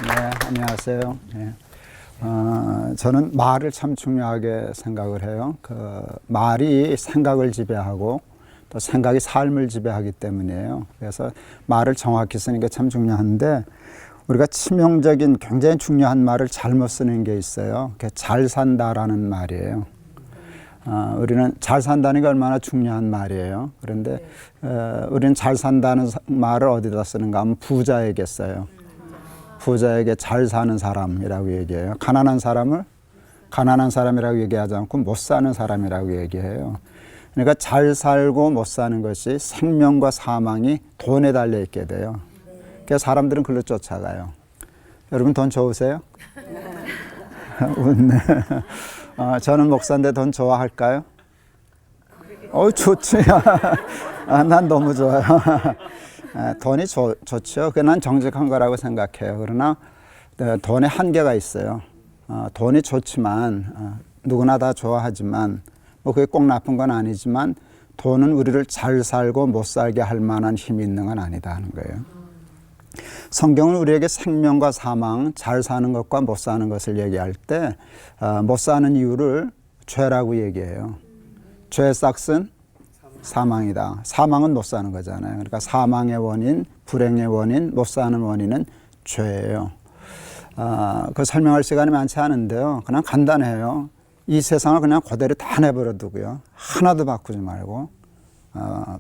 네, 안녕하세요. 네. 저는 말을 참 중요하게 생각을 해요. 말이 생각을 지배하고 또 생각이 삶을 지배하기 때문이에요. 그래서 말을 정확히 쓰는 게 참 중요한데 우리가 치명적인 굉장히 중요한 말을 잘못 쓰는 게 있어요. 그게 잘 산다라는 말이에요. 우리는 잘 산다는 게 얼마나 중요한 말이에요. 그런데 우리는 잘 산다는 말을 어디다 쓰는가 하면 부자에게 써요. 부자에게 잘 사는 사람이라고 얘기해요. 가난한 사람을 가난한 사람이라고 얘기하지 않고 못 사는 사람이라고 얘기해요. 그러니까 잘 살고 못 사는 것이 생명과 사망이 돈에 달려 있게 돼요. 그래서 사람들은 글로 쫓아가요. 여러분 돈 좋으세요? 웃네. 저는 목사인데 돈 좋아할까요? 좋지. 난 너무 좋아요. 돈이 좋죠. 난 정직한 거라고 생각해요. 그러나 돈에 한계가 있어요. 돈이 좋지만 누구나 다 좋아하지만 그게 꼭 나쁜 건 아니지만 돈은 우리를 잘 살고 못 살게 할 만한 힘이 있는 건 아니다 하는 거예요. 성경은 우리에게 생명과 사망, 잘 사는 것과 못 사는 것을 얘기할 때 못 사는 이유를 죄라고 얘기해요. 죄의 싹은 사망이다. 사망은 못 사는 거잖아요. 그러니까 사망의 원인, 불행의 원인, 못 사는 원인은 죄예요. 그 설명할 시간이 많지 않은데요. 그냥 간단해요. 이 세상을 그냥 그대로 다 내버려 두고요. 하나도 바꾸지 말고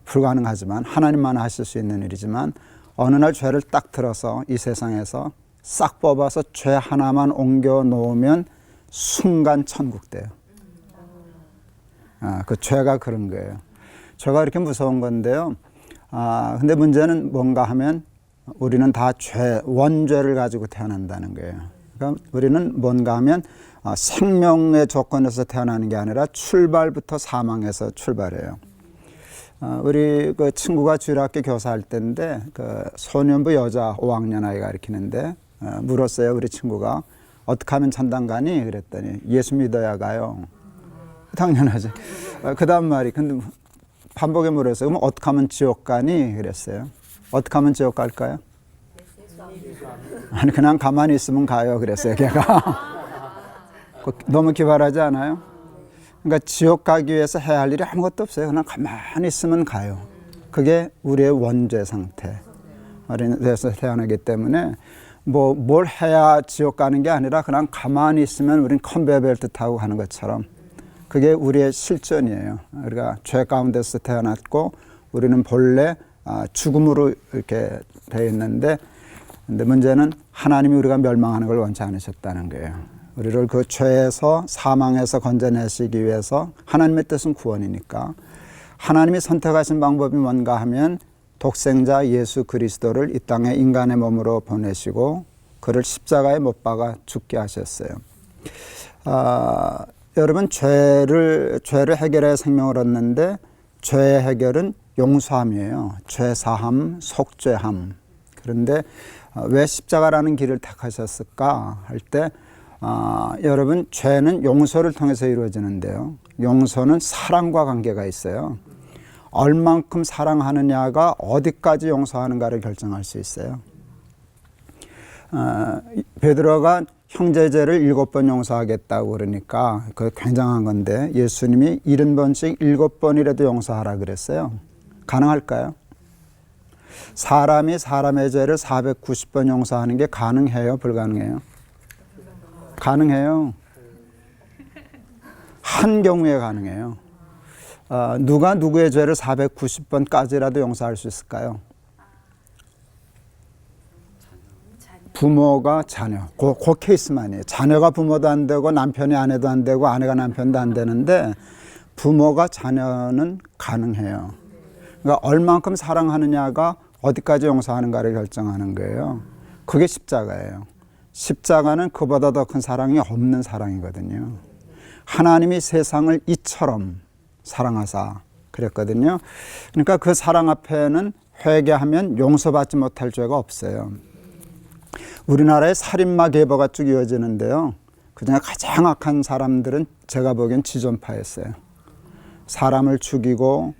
불가능하지만 하나님만 하실 수 있는 일이지만 어느 날 죄를 딱 들어서 이 세상에서 싹 뽑아서 죄 하나만 옮겨 놓으면 순간 천국 돼요. 그 죄가 그런 거예요. 죄가 이렇게 무서운 건데요. 근데 문제는 뭔가 하면 우리는 다 원죄를 가지고 태어난다는 거예요. 그러니까 우리는 뭔가 하면 생명의 조건에서 태어나는 게 아니라 출발부터 사망에서 출발해요. 우리 그 친구가 주일학교 교사할 때인데 소년부 여자 5학년 아이가 가르치는데 물었어요. 우리 친구가 어떻게 하면 천당 가니? 그랬더니 예수 믿어야 가요. 당연하지. 그 다음 말이 근데 반복에 물었어요. 그럼 어떻게 하면 지옥 가니? 그랬어요. 어떻게 하면 지옥 갈까요? 아니 그냥 가만히 있으면 가요. 그랬어요. 걔가. 너무 기발하지 않아요? 그러니까 지옥 가기 위해서 해야 할 일이 아무것도 없어요. 그냥 가만히 있으면 가요. 그게 우리의 원죄 상태. 어린애에서 태어나기 때문에 뭘 해야 지옥 가는 게 아니라 그냥 가만히 있으면 우린 컨베이어 벨트 타고 가는 것처럼 그게 우리의 실존이에요. 우리가 죄 가운데서 태어났고 우리는 본래 죽음으로 이렇게 되어 있는데 근데 문제는 하나님이 우리가 멸망하는 걸 원치 않으셨다는 거예요. 우리를 그 죄에서 사망에서 건져내시기 위해서 하나님의 뜻은 구원이니까 하나님이 선택하신 방법이 뭔가 하면 독생자 예수 그리스도를 이 땅에 인간의 몸으로 보내시고 그를 십자가에 못 박아 죽게 하셨어요. 여러분 죄를 해결해 생명을 얻는데 죄의 해결은 용서함이에요. 죄사함, 속죄함. 그런데 왜 십자가라는 길을 택하셨을까 할 때 여러분 죄는 용서를 통해서 이루어지는데요. 용서는 사랑과 관계가 있어요. 얼만큼 사랑하느냐가 어디까지 용서하는가를 결정할 수 있어요. 베드로가 형제죄를 7번 용서하겠다고 그러니까 그 굉장한 건데 예수님이 70번씩 7번이라도 용서하라 그랬어요. 가능할까요? 사람이 사람의 죄를 490번 용서하는 게 가능해요? 불가능해요? 가능해요. 한 경우에 가능해요. 누가 누구의 죄를 490번까지라도 용서할 수 있을까요? 부모가 자녀. 그 케이스만이에요. 자녀가 부모도 안 되고 남편이 아내도 안 되고 아내가 남편도 안 되는데 부모가 자녀는 가능해요. 그러니까 얼만큼 사랑하느냐가 어디까지 용서하는가를 결정하는 거예요. 그게 십자가예요. 십자가는 그보다 더 큰 사랑이 없는 사랑이거든요. 하나님이 세상을 이처럼 사랑하사 그랬거든요. 그러니까 그 사랑 앞에는 회개하면 용서받지 못할 죄가 없어요. 우리나라에 살인마 계보가 쭉 이어지는데요. 그중에 가장 악한 사람들은 제가 보기엔 지존파였어요. 사람을 죽이고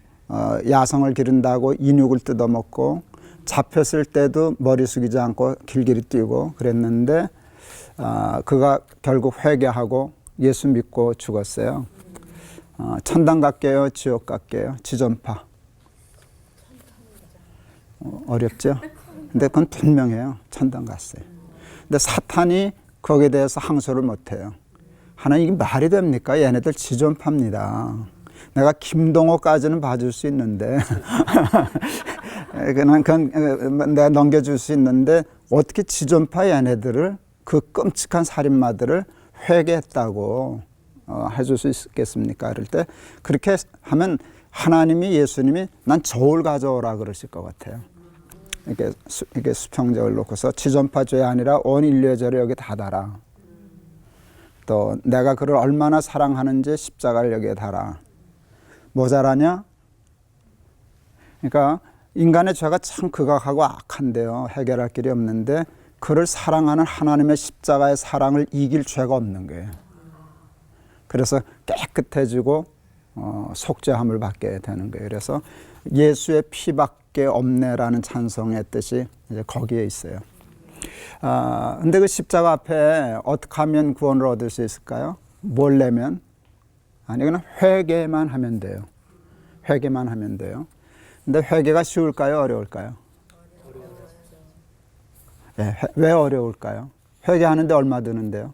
야성을 기른다고 인육을 뜯어먹고 잡혔을 때도 머리 숙이지 않고 길길이 뛰고 그랬는데 그가 결국 회개하고 예수 믿고 죽었어요. 천당 갈게요, 지옥 갈게요, 지존파. 어렵죠? 근데 그건 분명해요. 천당 갔어요. 근데 사탄이 거기에 대해서 항소를 못해요. 하나님 이게 말이 됩니까? 얘네들 지존파입니다. 내가 김동호까지는 봐줄 수 있는데 그건 내가 넘겨줄 수 있는데 어떻게 지존파 얘네들을 그 끔찍한 살인마들을 회개했다고 해줄 수 있겠습니까? 그럴 때 그렇게 하면 하나님이 예수님이 난 저울 가져오라 그러실 것 같아요. 이게 수평적을 놓고서 지존파 죄 아니라 온 인류의 죄를 여기 다 달아. 또 내가 그를 얼마나 사랑하는지 십자가를 여기에 달아. 모자라냐? 그러니까 인간의 죄가 참 극악하고 악한데요. 해결할 길이 없는데 그를 사랑하는 하나님의 십자가의 사랑을 이길 죄가 없는 거예요. 그래서 깨끗해지고 속죄함을 받게 되는 거예요. 그래서 예수의 피밖에 없네라는 찬송의 뜻이 이제 거기에 있어요. 근데 그 십자가 앞에 어떻게 하면 구원을 얻을 수 있을까요? 뭘 내면? 아니, 그냥 회개만 하면 돼요. 회개만 하면 돼요. 근데 회개가 쉬울까요? 어려울까요? 네, 왜 어려울까요? 회개하는데 얼마 드는데요?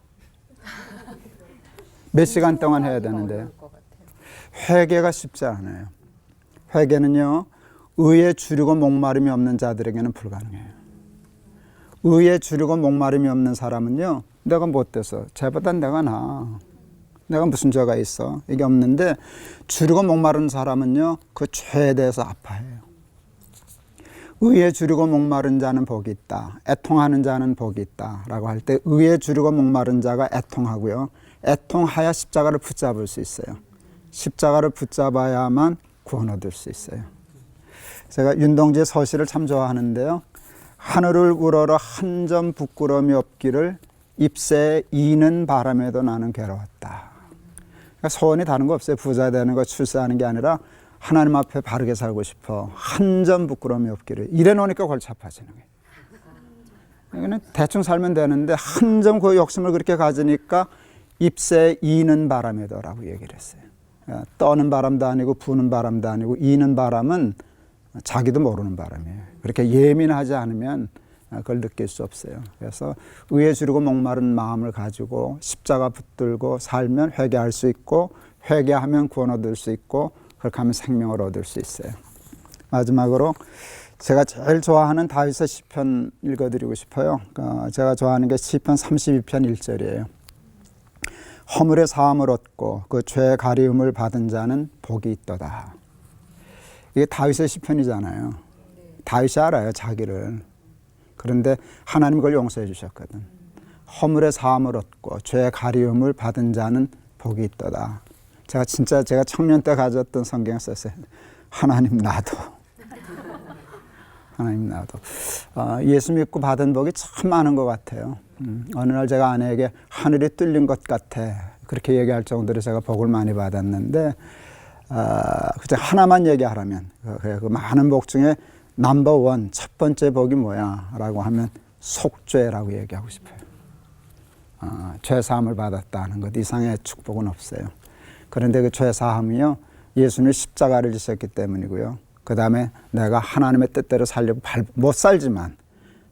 몇 시간 동안 해야 되는데요? 회개가 쉽지 않아요. 회개는요, 의에 주리고 목마름이 없는 자들에게는 불가능해요. 의에 주리고 목마름이 없는 사람은요, 내가 못돼서 쟤보단 내가 나아. 내가 무슨 죄가 있어? 이게 없는데 주리고 목마른 사람은요, 그 죄에 대해서 아파해요. 의에 주리고 목마른 자는 복이 있다. 애통하는 자는 복이 있다. 라고 할 때 의에 주리고 목마른 자가 애통하고요. 애통하여 십자가를 붙잡을 수 있어요. 십자가를 붙잡아야만 구원 얻을 수 있어요. 제가 윤동주의 서시를 참 좋아하는데요. 하늘을 우러러 한 점 부끄러움이 없기를 잎새에 이는 바람에도 나는 괴로웠다. 그러니까 소원이 다른 거 없어요. 부자 되는 거, 출세하는 게 아니라 하나님 앞에 바르게 살고 싶어. 한 점 부끄러움이 없기를. 이래 놓으니까 골치 아파지는 거예요. 그냥 대충 살면 되는데 한 점 그 욕심을 그렇게 가지니까 잎새에 이는 바람에도라고 얘기를 했어요. 떠는 바람도 아니고 부는 바람도 아니고 이는 바람은 자기도 모르는 바람이에요. 그렇게 예민하지 않으면 그걸 느낄 수 없어요. 그래서 의에 주리고 목마른 마음을 가지고 십자가 붙들고 살면 회개할 수 있고 회개하면 구원 얻을 수 있고 그렇게 하면 생명을 얻을 수 있어요. 마지막으로 제가 제일 좋아하는 다윗의 시편 읽어드리고 싶어요. 제가 좋아하는 게 시편 32편 1절이에요. 허물의 사함을 얻고 그 죄의 가리움을 받은 자는 복이 있도다. 이게 다윗의 시편이잖아요. 다윗이 알아요, 자기를. 그런데 하나님 그걸 용서해 주셨거든. 허물의 사함을 얻고 죄의 가리움을 받은 자는 복이 있도다. 제가 청년 때 가졌던 성경을 썼어요. 하나님 나도. 하나님 나도. 예수 믿고 받은 복이 참 많은 것 같아요. 어느 날 제가 아내에게 하늘이 뚫린 것 같아. 그렇게 얘기할 정도로 제가 복을 많이 받았는데 그저 하나만 얘기하라면 그 많은 복 중에 넘버1 첫 번째 복이 뭐야? 라고 하면 속죄라고 얘기하고 싶어요. 죄사함을 받았다는 것 이상의 축복은 없어요. 그런데 그 죄사함이요, 예수님이 십자가를 지셨기 때문이고요. 그 다음에 내가 하나님의 뜻대로 살려고 못 살지만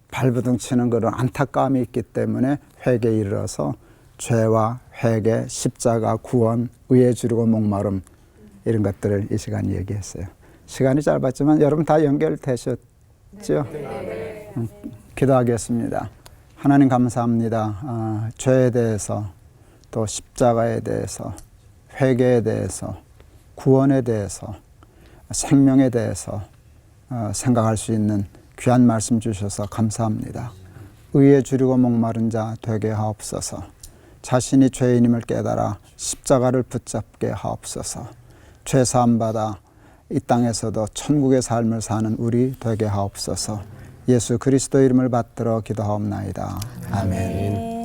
발부둥 치는 그런 안타까움이 있기 때문에 회개에 이르러서 죄와 회개, 십자가, 구원, 의에 주리고 목마름 이런 것들을 이 시간 얘기했어요. 시간이 짧았지만 여러분 다 연결되셨죠? 네. 기도하겠습니다. 하나님 감사합니다. 죄에 대해서 또 십자가에 대해서 회개에 대해서 구원에 대해서 생명에 대해서 생각할 수 있는 귀한 말씀 주셔서 감사합니다. 의에 주리고 목마른 자 되게 하옵소서. 자신이 죄인임을 깨달아 십자가를 붙잡게 하옵소서. 죄사함 받아 이 땅에서도 천국의 삶을 사는 우리 되게 하옵소서. 예수 그리스도 이름을 받들어 기도하옵나이다. 아멘.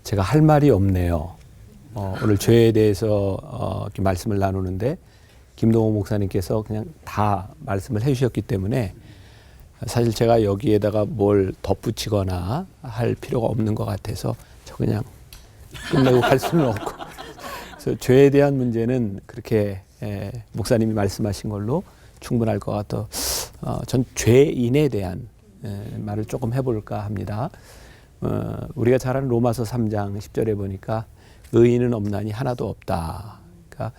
제가 할 말이 없네요. 오늘 죄에 대해서 이렇게 말씀을 나누는데 김동호 목사님께서 그냥 다 말씀을 해주셨기 때문에 사실 제가 여기에다가 뭘 덧붙이거나 할 필요가 없는 것 같아서 저 그냥 끝내고 갈 수는 없고, 그래서 죄에 대한 문제는 그렇게 목사님이 말씀하신 걸로 충분할 것 같아 전 죄인에 대한 말을 조금 해볼까 합니다. 우리가 잘 아는 로마서 3장 10절에 보니까 의인은 없나니 하나도 없다. 그러니까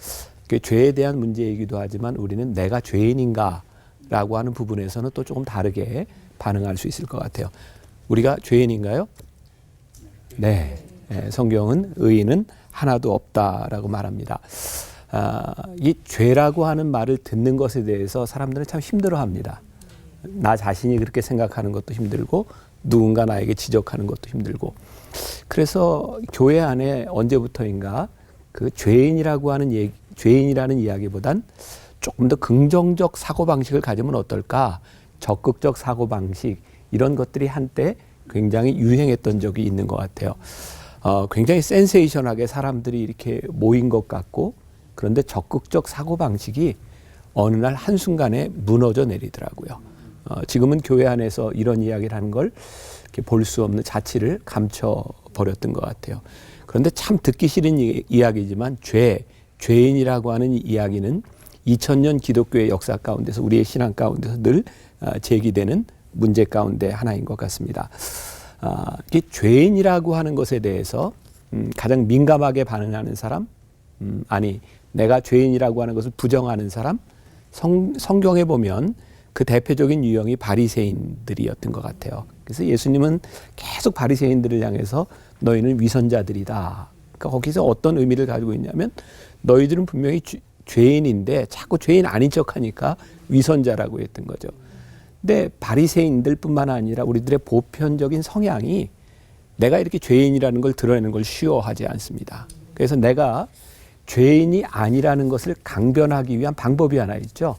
죄에 대한 문제이기도 하지만 우리는 내가 죄인인가 라고 하는 부분에서는 또 조금 다르게 반응할 수 있을 것 같아요. 우리가 죄인인가요? 네. 성경은 의인은 하나도 없다라고 말합니다. 이 죄라고 하는 말을 듣는 것에 대해서 사람들은 참 힘들어합니다. 나 자신이 그렇게 생각하는 것도 힘들고 누군가 나에게 지적하는 것도 힘들고, 그래서 교회 안에 언제부터인가 그 죄인이라고 하는 죄인이라는 이야기보단 조금 더 긍정적 사고방식을 가지면 어떨까, 적극적 사고방식, 이런 것들이 한때 굉장히 유행했던 적이 있는 것 같아요. 굉장히 센세이션하게 사람들이 이렇게 모인 것 같고, 그런데 적극적 사고방식이 어느 날 한순간에 무너져 내리더라고요. 지금은 교회 안에서 이런 이야기를 하는 걸 볼 수 없는 자취를 감춰버렸던 것 같아요. 그런데 참 듣기 싫은 이야기지만 죄인이라고 하는 이야기는 2000년 기독교의 역사 가운데서, 우리의 신앙 가운데서 늘 제기되는 문제 가운데 하나인 것 같습니다. 이 죄인이라고 하는 것에 대해서 가장 민감하게 반응하는 사람, 아니 내가 죄인이라고 하는 것을 부정하는 사람, 성경에 보면 그 대표적인 유형이 바리새인들이었던 것 같아요. 그래서 예수님은 계속 바리새인들을 향해서 너희는 위선자들이다. 그러니까 거기서 어떤 의미를 가지고 있냐면 너희들은 분명히 죄인인데 자꾸 죄인 아닌 척하니까 위선자라고 했던 거죠. 근데 바리새인들뿐만 아니라 우리들의 보편적인 성향이 내가 이렇게 죄인이라는 걸 드러내는 걸 쉬워하지 않습니다. 그래서 내가 죄인이 아니라는 것을 강변하기 위한 방법이 하나 있죠.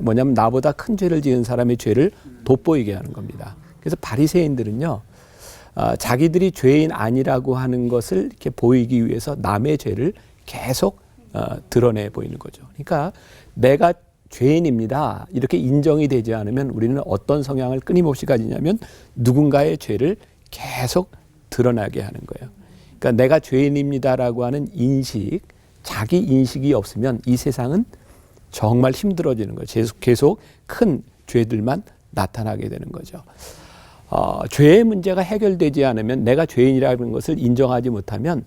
뭐냐면 나보다 큰 죄를 지은 사람의 죄를 돋보이게 하는 겁니다. 그래서 바리새인들은요, 자기들이 죄인 아니라고 하는 것을 이렇게 보이기 위해서 남의 죄를 계속 드러내 보이는 거죠. 그러니까 내가 죄인입니다, 이렇게 인정이 되지 않으면 우리는 어떤 성향을 끊임없이 가지냐면 누군가의 죄를 계속 드러나게 하는 거예요. 그러니까 내가 죄인입니다라고 하는 인식, 자기 인식이 없으면 이 세상은 정말 힘들어지는 거예요. 계속 큰 죄들만 나타나게 되는 거죠. 죄의 문제가 해결되지 않으면, 내가 죄인이라는 것을 인정하지 못하면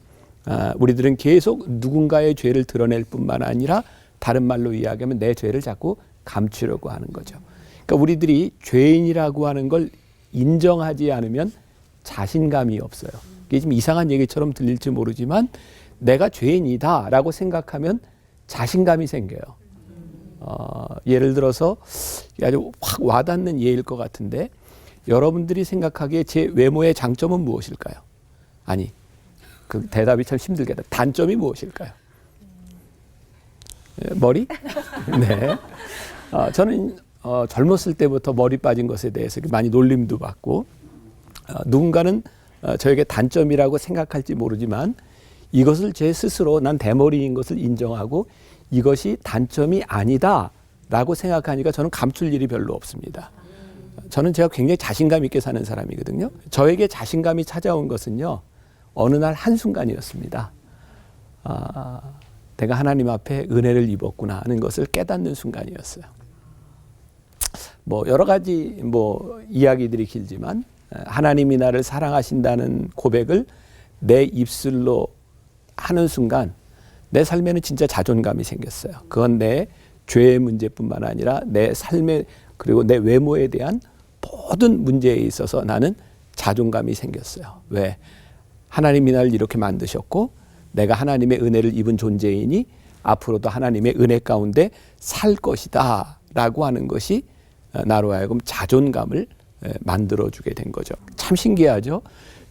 우리들은 계속 누군가의 죄를 드러낼 뿐만 아니라 다른 말로 이야기하면 내 죄를 자꾸 감추려고 하는 거죠. 그러니까 우리들이 죄인이라고 하는 걸 인정하지 않으면 자신감이 없어요. 이게 좀 이상한 얘기처럼 들릴지 모르지만 내가 죄인이다라고 생각하면 자신감이 생겨요. 예를 들어서 아주 확 와닿는 예일 것 같은데, 여러분들이 생각하기에 제 외모의 장점은 무엇일까요? 아니, 그 대답이 참 힘들겠다. 단점이 무엇일까요? 머리? 네. 저는 젊었을 때부터 머리 빠진 것에 대해서 많이 놀림도 받고, 누군가는 저에게 단점이라고 생각할지 모르지만 이것을 제 스스로 난 대머리인 것을 인정하고 이것이 단점이 아니다라고 생각하니까 저는 감출 일이 별로 없습니다. 저는 제가 굉장히 자신감 있게 사는 사람이거든요. 저에게 자신감이 찾아온 것은요, 어느 날 한순간이었습니다. 내가 하나님 앞에 은혜를 입었구나 하는 것을 깨닫는 순간이었어요. 뭐 여러 가지 이야기들이 길지만 하나님이 나를 사랑하신다는 고백을 내 입술로 하는 순간 내 삶에는 진짜 자존감이 생겼어요. 그건 내 죄의 문제뿐만 아니라 내 삶에, 그리고 내 외모에 대한 모든 문제에 있어서 나는 자존감이 생겼어요. 왜? 하나님이 나를 이렇게 만드셨고 내가 하나님의 은혜를 입은 존재이니 앞으로도 하나님의 은혜 가운데 살 것이다 라고 하는 것이 나로 하여금 자존감을 만들어주게 된 거죠. 참 신기하죠?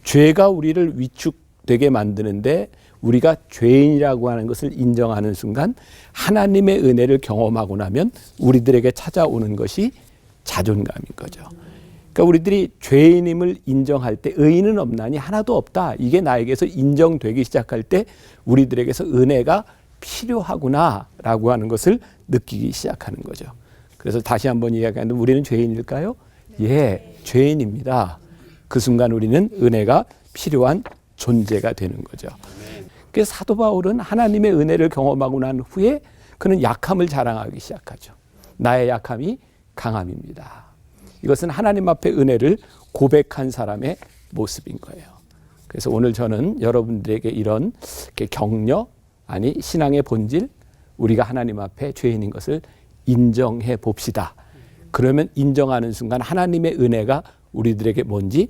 죄가 우리를 위축되게 만드는데 우리가 죄인이라고 하는 것을 인정하는 순간 하나님의 은혜를 경험하고 나면 우리들에게 찾아오는 것이 자존감인 거죠. 그러니까 우리들이 죄인임을 인정할 때 의인은 없나니 하나도 없다. 이게 나에게서 인정되기 시작할 때 우리들에게서 은혜가 필요하구나라고 하는 것을 느끼기 시작하는 거죠. 그래서 다시 한번 이야기하는데 우리는 죄인일까요? 예, 죄인입니다. 그 순간 우리는 은혜가 필요한 존재가 되는 거죠. 그래서 사도 바울은 하나님의 은혜를 경험하고 난 후에 그는 약함을 자랑하기 시작하죠. 나의 약함이 강함입니다. 이것은 하나님 앞에 은혜를 고백한 사람의 모습인 거예요. 그래서 오늘 저는 여러분들에게 이런 격려, 아니 신앙의 본질, 우리가 하나님 앞에 죄인인 것을 인정해 봅시다. 그러면 인정하는 순간 하나님의 은혜가 우리들에게 뭔지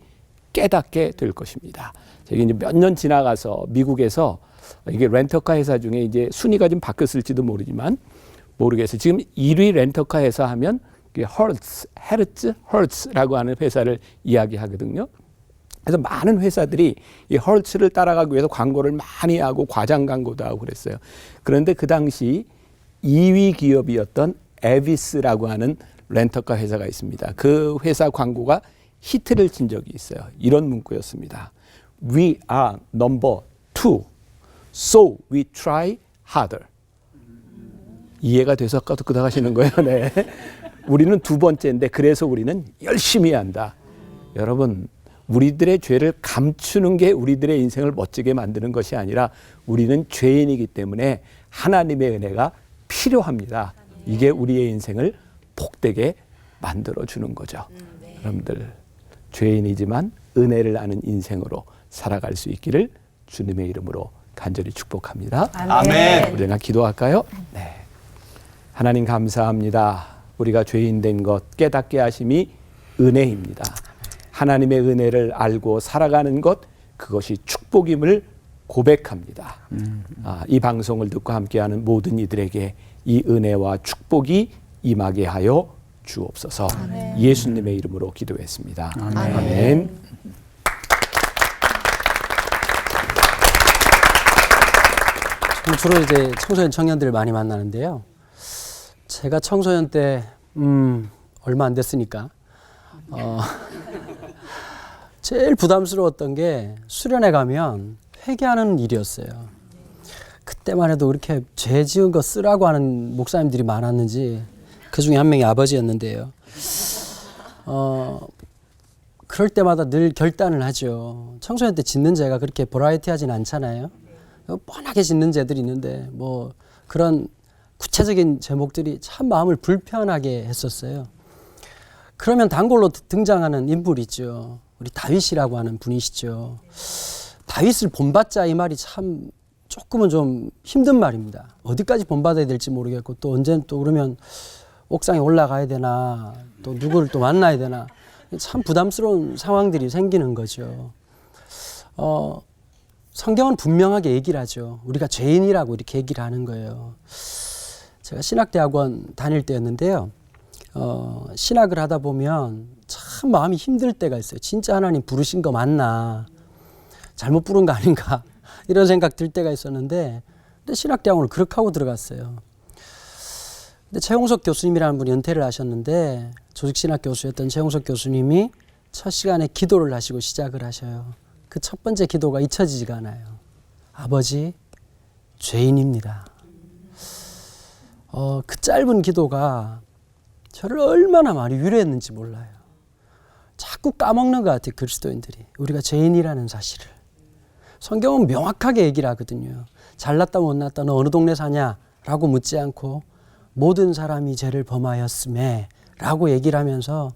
깨닫게 될 것입니다. 제가 이제 몇 년 지나가서 미국에서 이게 렌터카 회사 중에 이제 순위가 좀 바뀌었을지도 모르겠어요. 지금 1위 렌터카 회사 하면 헐츠라고 하는 회사를 이야기하거든요. 그래서 많은 회사들이 이 헐츠를 따라가기 위해서 광고를 많이 하고 과장 광고도 하고 그랬어요. 그런데 그 당시 2위 기업이었던 에비스라고 하는 렌터카 회사가 있습니다. 그 회사 광고가 히트를 친 적이 있어요. 이런 문구였습니다. We are number 2, so we try harder. 이해가 돼서 끄덕끄덕 하시는 거예요. 네. 우리는 두 번째인데 그래서 우리는 열심히 한다. 여러분, 우리들의 죄를 감추는 게 우리들의 인생을 멋지게 만드는 것이 아니라 우리는 죄인이기 때문에 하나님의 은혜가 필요합니다. 이게 우리의 인생을 복되게 만들어주는 거죠. 여러분들, 죄인이지만 은혜를 아는 인생으로 살아갈 수 있기를 주님의 이름으로 간절히 축복합니다. 아멘. 우리 가 기도할까요? 네. 하나님 감사합니다. 우리가 죄인 된 것 깨닫게 하심이 은혜입니다. 하나님의 은혜를 알고 살아가는 것, 그것이 축복임을 고백합니다. 이 방송을 듣고 함께하는 모든 이들에게 이 은혜와 축복이 임하게 하여 주옵소서. 아멘. 예수님의 이름으로 기도했습니다. 아멘. 아멘. 주로 이제 청소년 청년들을 많이 만나는데요. 제가 청소년 때 얼마 안 됐으니까 제일 부담스러웠던 게 수련회 가면 회개하는 일이었어요. 그때만 해도 그렇게 죄 지은 거 쓰라고 하는 목사님들이 많았는지 그 중에 한 명이 아버지였는데요. 그럴 때마다 늘 결단을 하죠. 청소년 때 짓는 죄가 그렇게 버라이티하진 않잖아요. 뻔하게 짓는 죄들이 있는데 뭐 그런 구체적인 제목들이 참 마음을 불편하게 했었어요. 그러면 단골로 등장하는 인물이 있죠. 우리 다윗이라고 하는 분이시죠. 다윗을 본받자 이 말이 참 조금은 좀 힘든 말입니다. 어디까지 본받아야 될지 모르겠고 또 언제는 또 그러면 옥상에 올라가야 되나 또 누구를 또 만나야 되나 참 부담스러운 상황들이 생기는 거죠. 성경은 분명하게 얘기를 하죠. 우리가 죄인이라고 이렇게 얘기를 하는 거예요. 제가 신학대학원 다닐 때였는데요. 신학을 하다 보면 참 마음이 힘들 때가 있어요. 진짜 하나님 부르신 거 맞나? 잘못 부른 거 아닌가? 이런 생각 들 때가 있었는데 근데 신학대학원을 그렇게 하고 들어갔어요. 근데 최홍석 교수님이라는 분이 은퇴를 하셨는데 조직신학 교수였던 최홍석 교수님이 첫 시간에 기도를 하시고 시작을 하셔요. 그 첫 번째 기도가 잊혀지지가 않아요. 아버지, 죄인입니다. 그 짧은 기도가 저를 얼마나 많이 위로했는지 몰라요. 자꾸 까먹는 것 같아요. 그리스도인들이. 우리가 죄인이라는 사실을. 성경은 명확하게 얘기를 하거든요. 잘났다 못났다 너 어느 동네 사냐? 라고 묻지 않고 모든 사람이 죄를 범하였음에 라고 얘기를 하면서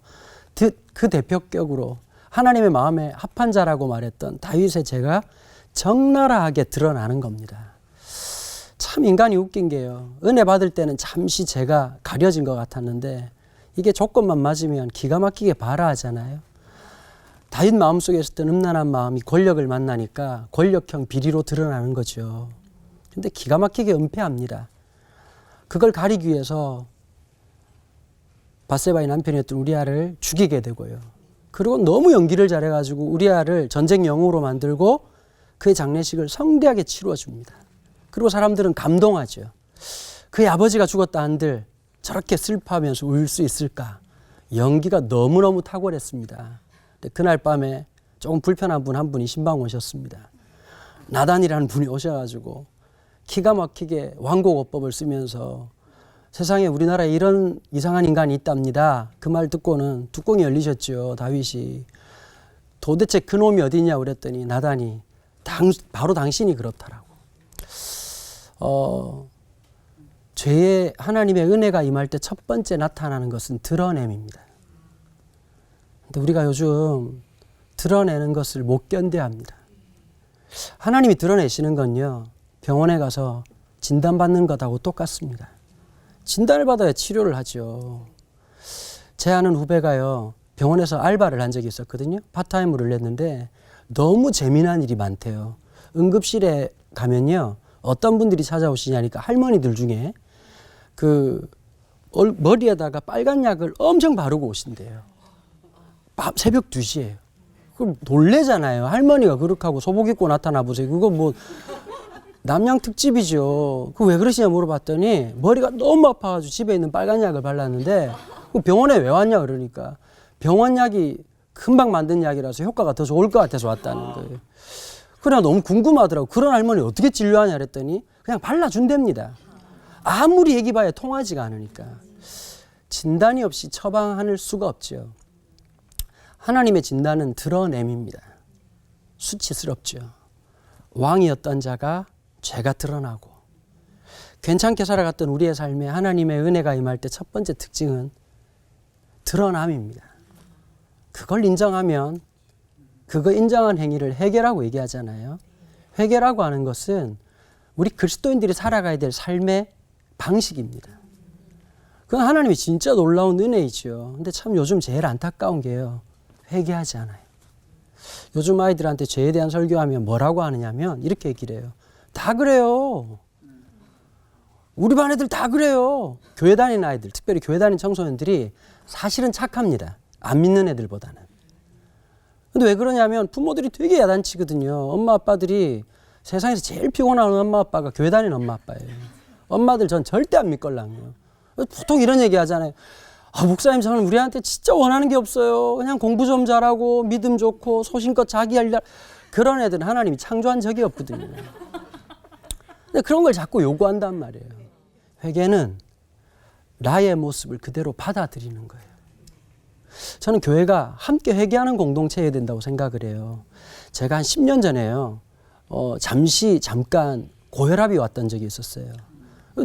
그 대표격으로 하나님의 마음에 합한 자라고 말했던 다윗의 죄가 적나라하게 드러나는 겁니다. 참 인간이 웃긴 게요. 은혜 받을 때는 잠시 죄가 가려진 것 같았는데 이게 조건만 맞으면 기가 막히게 발화하잖아요. 다윗 마음속에 있었던 음란한 마음이 권력을 만나니까 권력형 비리로 드러나는 거죠. 근데 기가 막히게 은폐합니다. 그걸 가리기 위해서 밧세바의 남편이었던 우리아를 죽이게 되고요. 그리고 너무 연기를 잘해가지고 우리아를 전쟁 영웅으로 만들고 그의 장례식을 성대하게 치루어 줍니다. 그리고 사람들은 감동하죠. 그의 아버지가 죽었다 한들 저렇게 슬퍼하면서 울 수 있을까? 연기가 너무너무 탁월했습니다. 근데 그날 밤에 조금 불편한 분 한 분이 신방 오셨습니다. 나단이라는 분이 오셔가지고 기가 막히게 완곡어법을 쓰면서 세상에 우리나라에 이런 이상한 인간이 있답니다. 그 말 듣고는 뚜껑이 열리셨죠. 다윗이. 도대체 그놈이 어디냐 그랬더니 나단이 바로 당신이 그렇다라고. 죄의 하나님의 은혜가 임할 때 첫 번째 나타나는 것은 드러냄입니다. 근데 우리가 요즘 드러내는 것을 못 견뎌합니다. 하나님이 드러내시는 건요, 병원에 가서 진단받는 것하고 똑같습니다. 진단을 받아야 치료를 하죠. 제 아는 후배가요, 병원에서 알바를 한 적이 있었거든요. 파타임으로 했는데 너무 재미난 일이 많대요. 응급실에 가면요, 어떤 분들이 찾아오시냐니까 할머니들 중에 그 머리에다가 빨간 약을 엄청 바르고 오신대요. 새벽 2시에요. 그럼 놀래잖아요. 할머니가 그렇게 하고 소복 입고 나타나 보세요. 그거 뭐 남양 특집이죠. 그 왜 그러시냐 물어봤더니 머리가 너무 아파가지고 집에 있는 빨간 약을 발랐는데 그 병원에 왜 왔냐 그러니까 병원 약이 금방 만든 약이라서 효과가 더 좋을 것 같아서 왔다는 거예요. 그냥 너무 궁금하더라고. 그런 할머니 어떻게 진료하냐 그랬더니 그냥 발라준답니다. 아무리 얘기 봐야 통하지가 않으니까. 진단이 없이 처방할 수가 없죠. 하나님의 진단은 드러냄입니다. 수치스럽죠. 왕이었던 자가 죄가 드러나고 괜찮게 살아갔던 우리의 삶에 하나님의 은혜가 임할 때 첫 번째 특징은 드러남입니다. 그걸 인정하면 그거 인정한 행위를 회개라고 얘기하잖아요. 회개라고 하는 것은 우리 그리스도인들이 살아가야 될 삶의 방식입니다. 그건 하나님이 진짜 놀라운 은혜이죠. 근데 참 요즘 제일 안타까운 게요, 회개하지 않아요. 요즘 아이들한테 죄에 대한 설교하면 뭐라고 하느냐면 이렇게 얘기를 해요. 다 그래요. 우리 반 애들 다 그래요. 교회 다니는 아이들, 특별히 교회 다니는 청소년들이 사실은 착합니다. 안 믿는 애들보다는. 근데 왜 그러냐면 부모들이 되게 야단치거든요. 엄마 아빠들이 세상에서 제일 피곤한 엄마 아빠가 교회 다니는 엄마 아빠예요. 엄마들 전 절대 안 믿걸랑요. 보통 이런 얘기 하잖아요. 아, 목사님 저는 우리한테 진짜 원하는 게 없어요. 그냥 공부 좀 잘하고 믿음 좋고 소신껏 자기 할 일. 그런 애들은 하나님이 창조한 적이 없거든요. 근데 그런 걸 자꾸 요구한단 말이에요. 회개는 나의 모습을 그대로 받아들이는 거예요. 저는 교회가 함께 회개하는 공동체여야 된다고 생각을 해요. 제가 한 10년 전에요, 잠깐 고혈압이 왔던 적이 있었어요.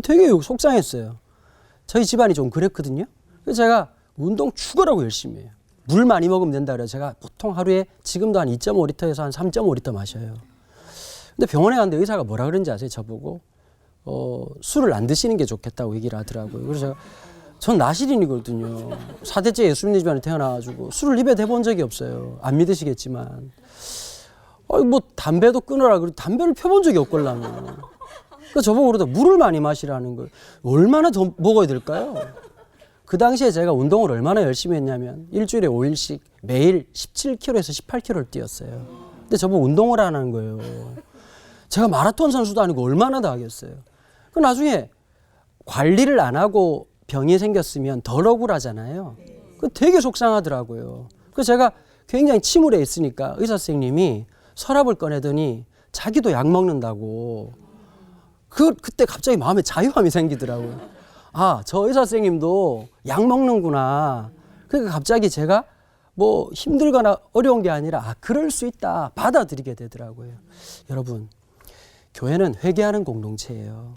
되게 속상했어요. 저희 집안이 좀 그랬거든요. 그래서 제가 운동 죽으라고 열심히 해요. 물 많이 먹으면 된다 그래요. 제가 보통 하루에 지금도 한 2.5리터에서 한 3.5리터 마셔요. 근데 병원에 갔는데 의사가 뭐라 그런지 아세요? 저보고 술을 안 드시는 게 좋겠다고 얘기를 하더라고요. 그래서 전 나시린이거든요. 4대째 예수님 집안에 태어나가지고 술을 입에 대본 적이 없어요. 안 믿으시겠지만. 뭐 담배도 끊으라 그러고 담배를 펴본 적이 없걸랑요. 그래서 저보고 그러다 물을 많이 마시라는 거예요. 얼마나 더 먹어야 될까요? 그 당시에 제가 운동을 얼마나 열심히 했냐면 일주일에 5일씩 매일 17km에서 18km를 뛰었어요. 근데 저보고 운동을 안 하는 거예요. 제가 마라톤 선수도 아니고 얼마나 더 하겠어요. 그 나중에 관리를 안 하고 병이 생겼으면 덜 억울하잖아요. 그 되게 속상하더라고요. 그래서 제가 굉장히 침울해 있으니까 의사 선생님이 서랍을 꺼내더니 자기도 약 먹는다고. 그때 갑자기 마음에 자유함이 생기더라고요. 아, 저 의사 선생님도 약 먹는구나. 그러니까 갑자기 제가 뭐 힘들거나 어려운 게 아니라 그럴 수 있다 받아들이게 되더라고요. 여러분, 교회는 회개하는 공동체예요.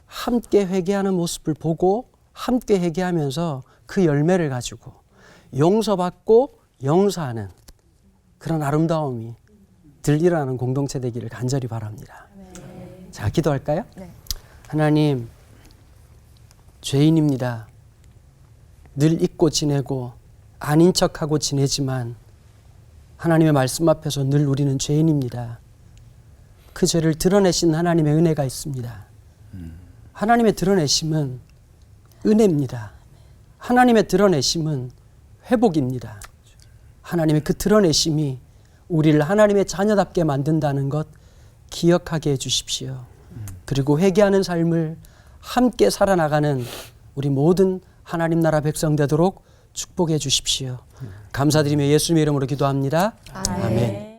함께 회개하는 모습을 보고 함께 회개하면서 그 열매를 가지고 용서받고 용서하는 그런 아름다움이 늘 일어나는 공동체 되기를 간절히 바랍니다. 네. 자, 기도할까요? 네. 하나님, 죄인입니다. 늘 잊고 지내고 아닌 척하고 지내지만 하나님의 말씀 앞에서 늘 우리는 죄인입니다. 그 죄를 드러내신 하나님의 은혜가 있습니다. 하나님의 드러내심은 은혜입니다. 하나님의 드러내심은 회복입니다. 하나님의 그 드러내심이 우리를 하나님의 자녀답게 만든다는 것 기억하게 해주십시오. 그리고 회개하는 삶을 함께 살아나가는 우리 모든 하나님 나라 백성 되도록 축복해 주십시오. 감사드리며 예수님의 이름으로 기도합니다. 아멘.